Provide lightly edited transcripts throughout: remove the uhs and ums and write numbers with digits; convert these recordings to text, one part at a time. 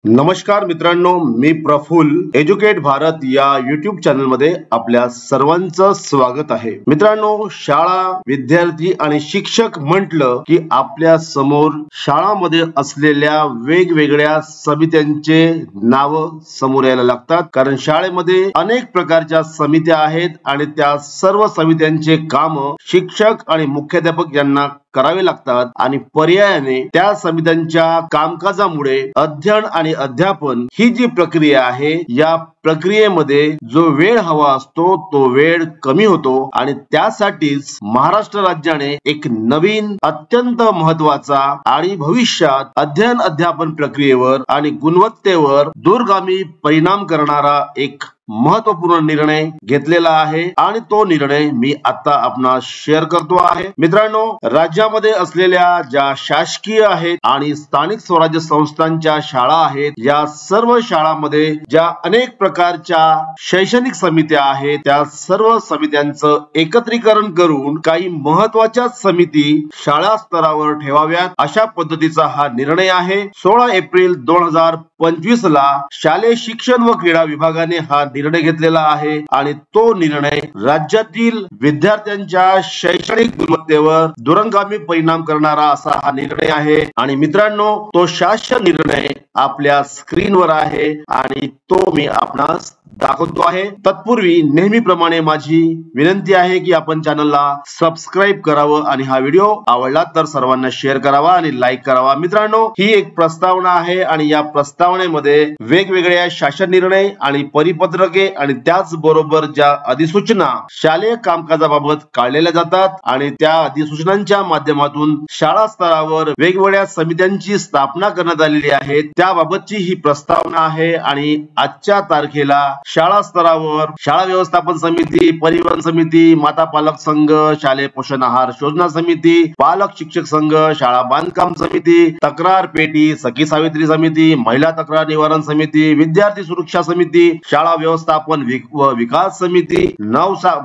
नमस्कार मित्रांनो, मी प्रफुल्ल एज्युकेट भारत या युट्यूब चॅनल मध्ये आपल्या सर्वांचं स्वागत आहे। मित्रांनो, शाळा, विद्यार्थी आणि शिक्षक म्हटलं की आपल्या समोर शाळांमध्ये असलेल्या वेगवेगळ्या समित्यांचे नाव समोर यायला लागतात, कारण शाळेमध्ये अनेक प्रकारच्या समित्या आहेत आणि त्या सर्व समित्यांचे काम शिक्षक आणि मुख्याध्यापक यांना करावे लागतात आणि पर्यायाने त्या समित्यांच्या कामकाजामुळे अध्ययन आणि अध्यापन ही जी प्रक्रिया आहे, या प्रक्रियेमध्ये जो वेळ हवा असतो तो वेळ कमी होतो आणि त्यासाठीच महाराष्ट्र राज्याने एक नवीन अत्यंत महत्वाचा आणि भविष्यात अध्ययन अध्यापन प्रक्रियेवर आणि गुणवत्तेवर दूरगामी परिणाम करणारा एक महत्वपूर्ण निर्णय घेतलेला आहे आणि तो निर्णय मी आता आपणास शेअर करतो आहे। मित्रांनो, राज्यामध्ये असलेल्या ज्या शासकीय आहेत आणि स्थानिक स्वराज्य संस्थांच्या शाळा आहेत, या सर्व शाळांमध्ये ज्या अनेक प्रकारच्या शैक्षणिक समित्या आहेत, त्या सर्व समित्यांचं एकत्रीकरण करून काही महत्वाच्या समिती शाळा स्तरावर ठेवाव्यात, अशा पद्धतीचा हा निर्णय आहे। 16 एप्रिल 2025 ला शालेय शिक्षण व क्रीडा विभागाने हा निर्णय घेतलेला आहे आणि तो निर्णय राज्यातील विद्यार्थ्यांच्या शैक्षणिक गुणवत्तेवर दूरगामी परिणाम करणारा असा हा निर्णय आहे। आणि मित्रांनो, तो शासन निर्णय आपल्या स्क्रीनवर आहे आणि तो मी आपणास दाखवतो आहे। तत्पूर्वी नेहमीप्रमाणे माझी विनंती आहे की आपण चॅनलला सबस्क्राइब करावं आणि हा व्हिडिओ आवडला तर सर्वांना शेअर करावा आणि लाईक करावा। मित्रांनो, ही एक प्रस्तावना आहे आणि या प्रस्तावनेमध्ये वेगवेगळ्या शासन निर्णय आणि परिपत्रके आणि त्याचबरोबर ज्या अधिसूचना शालेय कामकाजाबाबत काढलेल्या जातात आणि त्या अधिसूचनांच्या माध्यमातून शाळा स्तरावर वेगवेगळ्या समित्यांची स्थापना करण्यात आलेली आहे, त्याबाबतची ही प्रस्तावना आहे। आणि आजच्या तारखेला शाळा स्तरावर शाळा व्यवस्थापन समिती, परिवहन समिती, माता पालक संघ, शालेय पोषण आहार शोधना समिती, पालक शिक्षक संघ, शाळा बांधकाम समिती, तक्रार पेटी, सखी सावित्री समिती, महिला तक्रार निवारण समिती, विद्यार्थी सुरक्षा समिती, शाळा व्यवस्थापन व विकास समिती,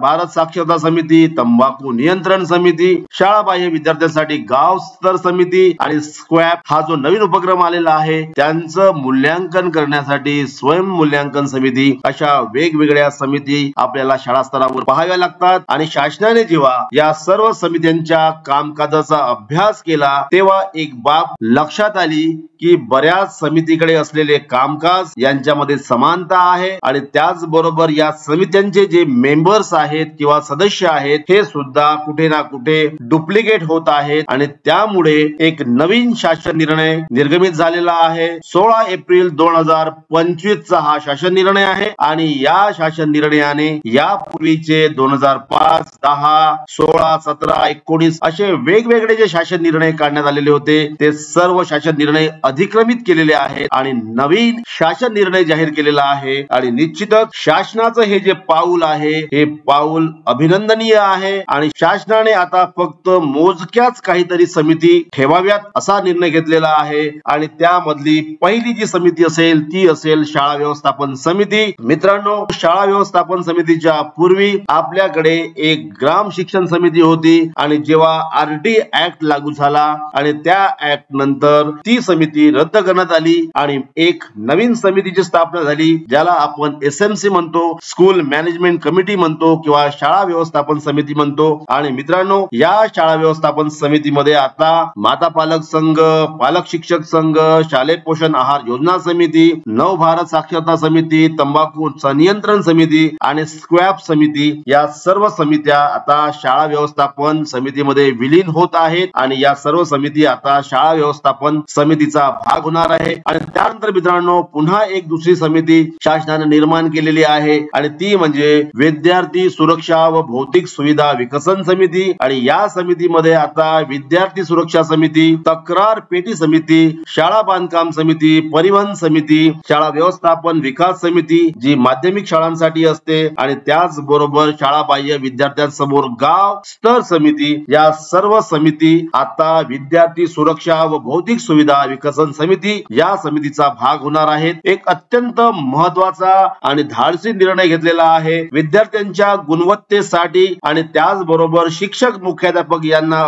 भारत साक्षरता समिती, तंबाखू नियंत्रण समिती, शाळा बाह्य विद्यार्थ्यांसाठी गाव स्तर समिती आणि स्क्वॅप हा जो नवीन उपक्रम आलेला आहे त्यांचं मूल्यांकन करण्यासाठी स्वयं मूल्यांकन समिती, अशा वेगवेगळ्या समिती आपल्याला शाळा स्तरावर पाहाव्या लागतात। आणि शासनाने जेव्हा या सर्व समित्यांच्या कामकाजाचा अभ्यास केला तेव्हा एक बाब लक्षात आली की बऱ्याच समितीकडे असलेले कामकाज यांच्यामध्ये समानता आहे आणि त्याचबरोबर या समित्यांचे जे मेंबर्स आहेत किंवा सदस्य आहेत हे सुद्धा कुठे ना कुठे डुप्लिकेट होत आहेत आणि त्यामुळे एक नवीन शासन निर्णय निर्गमित झालेला आहे। 16 एप्रिल 2025 चा हा शासन निर्णय आहे आणि या शासन निर्णयाने यापूर्वीचे 2005, 10, 16, 17, 19 असे वेगवेगळे जे शासन निर्णय काढण्यात आलेले होते ते सर्व शासन निर्णय अधिक्रमित केलेले आहेत आणि नवीन शासन निर्णय जाहीर केलेला आहे। आणि निश्चितच शासनाचं हे जे पाऊल आहे हे पाऊल अभिनंदनीय आहे आणि शासनाने आता फक्त मोजक्याच काहीतरी समिती ठेवाव्यात असा निर्णय घेतलेला आहे आणि त्यामधली पहिली जी समिती असेल ती असेल शाळा व्यवस्थापन समिती। मित्रांनो, शाळा व्यवस्थापन समितीच्या पूर्वी आपल्याकडे एक ग्राम शिक्षण समिती होती आणि जेव्हा आरटी ऍक्ट लागू झाला आणि त्या ऍक्ट नंतर ती समिती रद्द करण्यात आली आणि एक नवीन समितीची स्थापना झाली, ज्याला आपण एसएमसी म्हणतो, स्कूल मॅनेजमेंट कमिटी म्हणतो किंवा शाळा व्यवस्थापन समिती म्हणतो। आणि मित्रांनो, या शाळा व्यवस्थापन समितीमध्ये आता माता पालक संघ, पालक शिक्षक संघ, शालेय पोषण आहार योजना समिती, भारत साक्षरता समिती, तंबाखू नियंत्रण समिती आणि स्क्वॅप समिती या सर्व समित्या आता शाळा व्यवस्थापन समितीमध्ये विलीन होत आहेत आणि या सर्व समिती आता शाळा व्यवस्थापन समितीचा भाग होणार आहे। आणि त्यानंतर मित्रांनो, पुन्हा एक दुसरी समिती शासनाने निर्माण केलेली आहे आणि ती म्हणजे विद्यार्थी सुरक्षा व भौतिक सुविधा विकसन समिती। आणि या समितीमध्ये आता विद्यार्थी सुरक्षा समिती, तक्रार पेटी समिती, शाळा बांधकाम समिती, परिवहन समिती, शाळा व्यवस्थापन विकास समिती जी माध्यमिक शाळांसाठी असते आणि त्याचबरोबर शाळाबाह्य विद्यार्थ्यांसमोर गाव स्तर समिती, या सर्व समिती आता विद्यार्थी सुरक्षा व भौतिक सुविधा विकसन समिती या समितीचा भाग होणार आहेत. एक अत्यंत महत्वाचा आणि धाडसी निर्णय घेतलेला आहे. विद्यार्थ्यांच्या गुणवत्तेसाठी आणि त्याचबरोबर शिक्षक मुख्याध्यापक यांना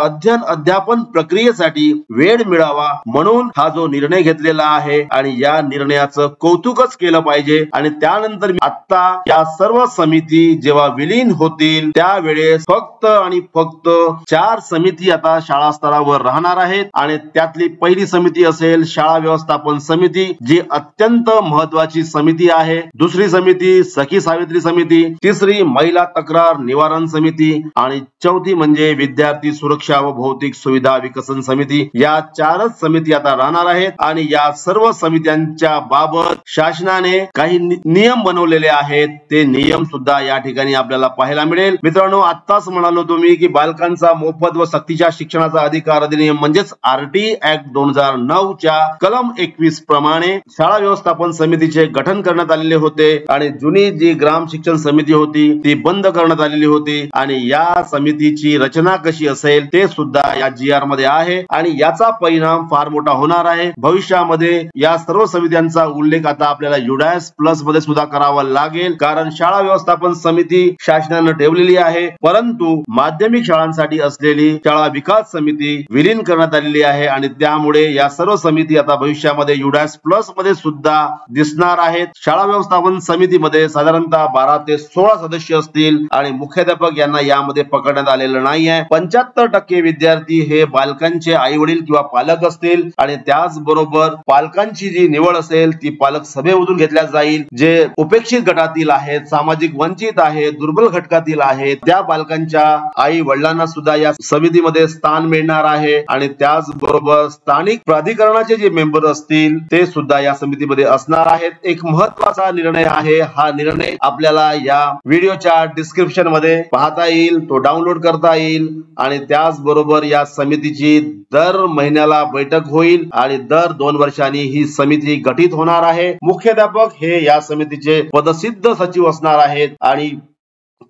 अध्यापन प्रक्रियेसाठी वेळ मिळावा म्हणून हा जो निर्णय घेतलेला आहे आणि या निर्णयाचं कौतुकच केलं पाहिजे. आणि त्यानंतर आता या सर्व समिती जेव्हा विलीन होतील त्यावेळेस फक्त आणि फक्त 4 समिती आता शाळा स्तरावर राहणार आहेत आणि त्यातली पहिली समिती असेल शाळा व्यवस्थापन समिती, जी अत्यंत महत्वाची समिती आहे. दुसरी समिती सखी सावित्री समिती, तिसरी महिला तक्रार निवारण समिती आणि चौथी म्हणजे विद्यार्थी सुरक्षा व भौतिक सुविधा विकसन समिती. या 4च समिती आता राहणार आहेत आणि या सर्व समित्यांच्या बाबत शासनाने काही नियम बनवलेले आहेत. ते नियम सुद्धा या ठिकाणी आपल्याला पाहायला मिळेल. मित्रांनो, आत्ताच म्हणालो तुम्ही की बालकांचा मोफत व सक्तीच्या शिक्षणाचा अधिकार अधिनियम म्हणजेच आरटी ऍक्ट 2009 च्या कलम 21 प्रमाणे शाळा व्यवस्थापन समितीचे गठन करण्यात आलेले होते आणि जुनी जी ग्राम शिक्षण समिती होती ती बंद करण्यात आलेली होती आणि या समितीची रचना कशी असेल ते सुद्धा या GR मध्ये आहे आणि याचा परिणाम फार मोठा होणार आहे. भविष्यामध्ये या सर्व समित्यांचा उल्लेख आता आपल्याला युडायस प्लस मध्ये सुद्धा करावा लागेल, कारण शाळा व्यवस्थापन समिती शासनाने ठेवलेली आहे, परंतु माध्यमिक शाळांसाठी असलेली शाळा विकास समिती विलीन करण्यात आलेली आहे आणि त्यामुळे या सर्व समिती आता भविष्यामध्ये युडायस प्लस मध्ये सुद्धा दिसणार आहेत. शाळा व्यवस्थापन समितीमध्ये साधारणतः 12 ते 16 सदस्य असतील आणि मुख्याध्यापक यांना यामध्ये पकडण्यात आलेलं नाही आहे. 75% विद्यार्थी हे बालकांचे आई वडील किंवा पालक असतील आणि त्याचबरोबर पालकांची जी निवड असेल ती पालक सभेमधून घेतल्या जाईल. जे उपेक्षित गटातील आहेत, सामाजिक वंचित आहेत, दुर्बल घटकातील आहेत, त्या बालकांच्या आई वडिलांना सुद्धा या समितीमध्ये स्थान मिळणार आहे आणि त्याचबरोबर स्थानिक प्राधिकरणाचे जे मेंबर असतील ते सुद्धा या समितीमध्ये असणार आहेत. एक महत्वाचा निर्णय आहे. हा निर्णय आपल्याला या व्हिडिओच्या डिस्क्रिप्शन मध्ये पाहता येईल, तो डाउनलोड करता येईल आणि त्याचबरोबर या समितीची दर महिन्याला बैठक होईल आणि दर 2 वर्षांनी ही समिती गठीत होणार आहे. मुख्याध्यापक हे या समितीचे पदसिद्ध सचिव असणार आहेत आणि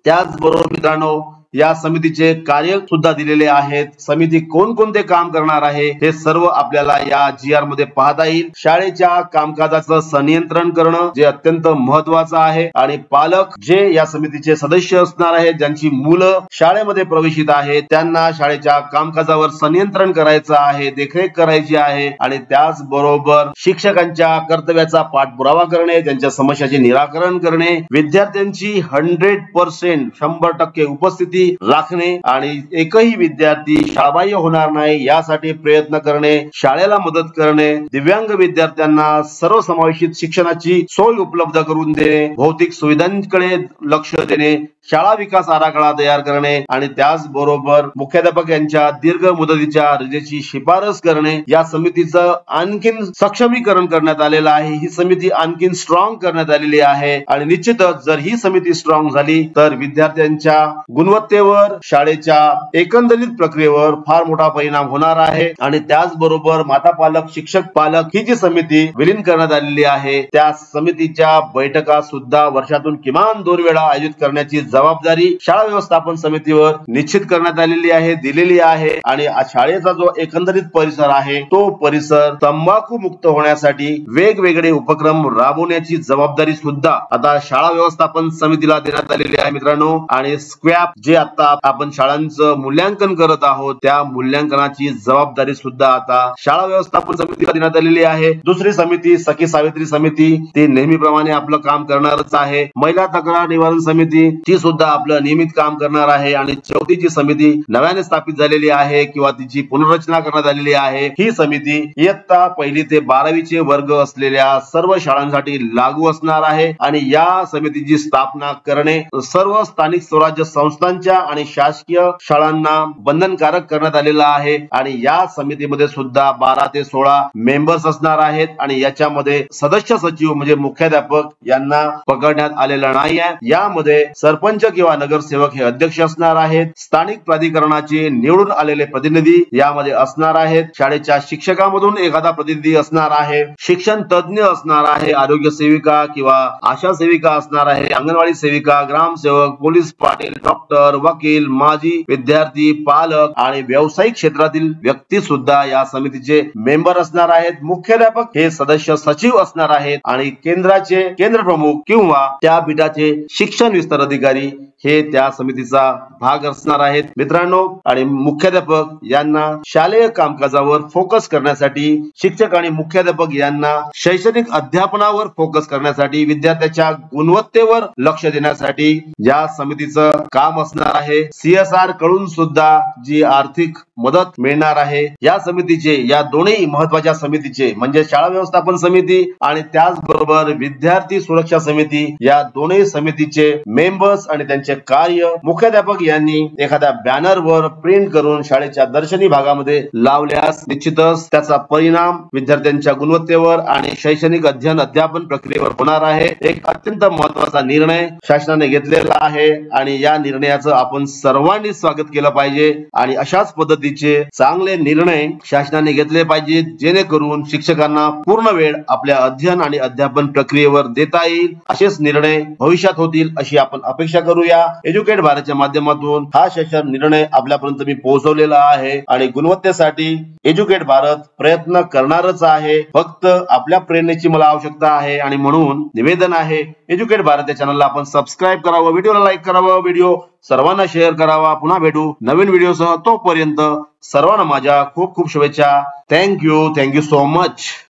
त्याचबरोबर मित्रांनो या समितीचे कार्य सुद्धा दिलेले आहेत. समिती कोणकोणते काम करणार आहे हे सर्व आपल्याला या GR मध्ये पाहता येईल. शाळेच्या कामकाजाचं संनियंत्रण करणं जे अत्यंत महत्वाचं आहे आणि पालक जे या समितीचे सदस्य असणार आहेत, ज्यांची मुलं शाळेमध्ये प्रवेशित आहेत, त्यांना शाळेच्या कामकाजावर संनियंत्रण करायचं आहे, देखरेख करायची आहे आणि त्याचबरोबर शिक्षकांच्या कर्तव्याचा पाठपुरावा करणे, त्यांच्या समस्याचे निराकरण करणे, विद्यार्थ्यांची 100% 100% उपस्थिती राखणे आणि एकही विद्यार्थी शाळाबाह्य होणार नाही यासाठी प्रयत्न करणे, शाळेला मदत करणे, दिव्यांग विद्यार्थ्यांना सर्वसमावेशित शिक्षणाची सोय उपलब्ध करून देणे, भौतिक सुविधांकडे लक्ष देणे, शाळा विकास आराखडा तयार करणे आणि त्याचबरोबर मुख्याध्यापक यांच्या दीर्घ मुदतीच्या रजेची शिफारस करणे. या समितीचं आणखीन सक्षमीकरण करण्यात आलेलं आहे. ही समिती आणखीन स्ट्रॉंग करण्यात आलेली आहे आणि निश्चितच जर ही समिती स्ट्रॉंग झाली तर विद्यार्थ्यांच्या गुणवत्तेवर, शाळेच्या एकंदरीत प्रक्रियेवर फार मोठा परिणाम होणार आहे आणि त्याचबरोबर माता पालक, शिक्षक पालक ही जी समिती विलीन करण्यात आलेली आहे त्या समितीच्या बैठका सुद्धा वर्षातून किमान 2 वेळा आयोजित करण्याची जबाबदारी शाळा व्यवस्थापन समितीवर निश्चित करण्यात आलेली आहे, दिलेली आहे आणि शाळेचा जो एकंदरीत परिसर आहे तो परिसर तंबाखू मुक्त होण्यासाठी वेगवेगळे उपक्रम राबवण्याची जबाबदारी सुद्धा आता शाळा व्यवस्थापन समितीला देण्यात आलेली आहे मित्रांनो. आणि स्क्वॅप जे आता आपण शाळांचं मूल्यांकन करत आहोत त्या मूल्यांकनाची जबाबदारी सुद्धा आता शाळा व्यवस्थापन समितीला देण्यात आलेली आहे. दुसरी समिती सखी सावित्री समिती ती नेहमीप्रमाणे आपलं काम करणारच आहे. महिला तक्रार निवारण समिती ती सुद्धा आपलं नियमित काम करणार आहे आणि चौथी जी समिती नव्याने स्थापित झालेली आहे किंवा तिची पुनर्रचना करण्यात आलेली आहे ही समिती इयत्ता 1ली ते 12वीचे वर्ग असलेल्या सर्व शाळांसाठी लागू असणार आहे आणि या समितीची स्थापना करणे सर्व स्थानिक स्वराज्य संस्थांच्या खाजगीच्या आणि शासकीय शाळांना बंधनकारक करण्यात आलेला आहे आणि या समितीमध्ये सुद्धा 12 ते 16 मेंबर्स असणार आहेत आणि याच्यामध्ये सदस्य सचिव म्हणजे मुख्याध्यापक यांना पकडण्यात आलेलं नाही आहे। यामध्ये सरपंच किंवा नगरसेवक हे अध्यक्ष असणार आहेत। स्थानिक प्राधिकरणाचे निवडून आलेले प्रतिनिधी यामध्ये असणार आहेत। शाळेच्या शिक्षकामधून एखादा प्रतिनिधी असणार आहे। शिक्षण तज्ञ असणार आहे। आरोग्य सेविका किंवा आशा सेविका असणार आहे। अंगणवाडी सेविका, ग्रामसेवक, पोलीस पाटील, डॉक्टर, वकील, माजी विद्यार्थी, पालक आणि व्यावसायिक क्षेत्रातील व्यक्ती सुद्धा या समितीचे मेंबर असणार आहेत। मुख्याध्यापक हे सदस्य सचिव असणार आहेत आणि केंद्राचे केंद्र प्रमुख किंवा त्या पीठाचे शिक्षण विस्तार अधिकारी हे त्या समितीचा भाग असणार आहेत। मित्रांनो, आणि मुख्याध्यापक यांना शालेय कामकाजावर फोकस करण्यासाठी, शिक्षक आणि मुख्याध्यापक यांना शैक्षणिक अध्यापनावर फोकस करण्यासाठी, विद्यार्थ्याच्या गुणवत्तेवर लक्ष देण्यासाठी या समितीचं काम असणार आहे। CSR कडून सुद्धा जी आर्थिक मदत मिळणार आहे। या समितीचे, या दोन्ही महत्वाच्या समितीचे म्हणजे शाळा व्यवस्थापन समिती आणि त्याचबरोबर विद्यार्थी सुरक्षा समिती, या दोन्ही समितीचे मेंबर्स आणि त्यांचे कार्य मुख्याध्यापक यांनी एखाद्या बॅनरवर प्रिंट करून शाळेच्या दर्शनी भागामध्ये लावल्यास निश्चितच त्याचा परिणाम विद्यार्थ्यांच्या गुणवत्तेवर आणि शैक्षणिक अध्ययन अध्यापन प्रक्रियेवर होणार आहे। एक अत्यंत महत्वाचा निर्णय शासनाने घेतलेला आहे आणि या निर्णयाचं आपण सर्वांनी स्वागत केलं पाहिजे आणि अशाच पद्धतीचे चांगले निर्णय शासनाने घेतले पाहिजेत जेणेकरून शिक्षकांना पूर्ण वेळ आपल्या अध्ययन आणि अध्यापन प्रक्रियेवर देता येईल। असेच निर्णय भविष्यात होतील अशी आपण अपेक्षा करूया। एज्युकेट भारतच्या माध्यमातून हा शासन निर्णय आपल्यापर्यंत मी पोहोचवलेला आहे आणि गुणवत्तेसाठी एज्युकेट भारत प्रयत्न करणारच आहे। फक्त आपल्या प्रेरणेची मला आवश्यकता आहे आणि म्हणून निवेदन आहे, एज्युकेट भारत या चॅनलला आपण सबस्क्राईब करावं, व्हिडिओला लाईक करावं, व्हिडिओ सर्वांना शेअर करावा। पुन्हा भेटू नवीन व्हिडिओसह, तोपर्यंत सर्वांना माझ्या खूप खूप शुभेच्छा। Thank you so much.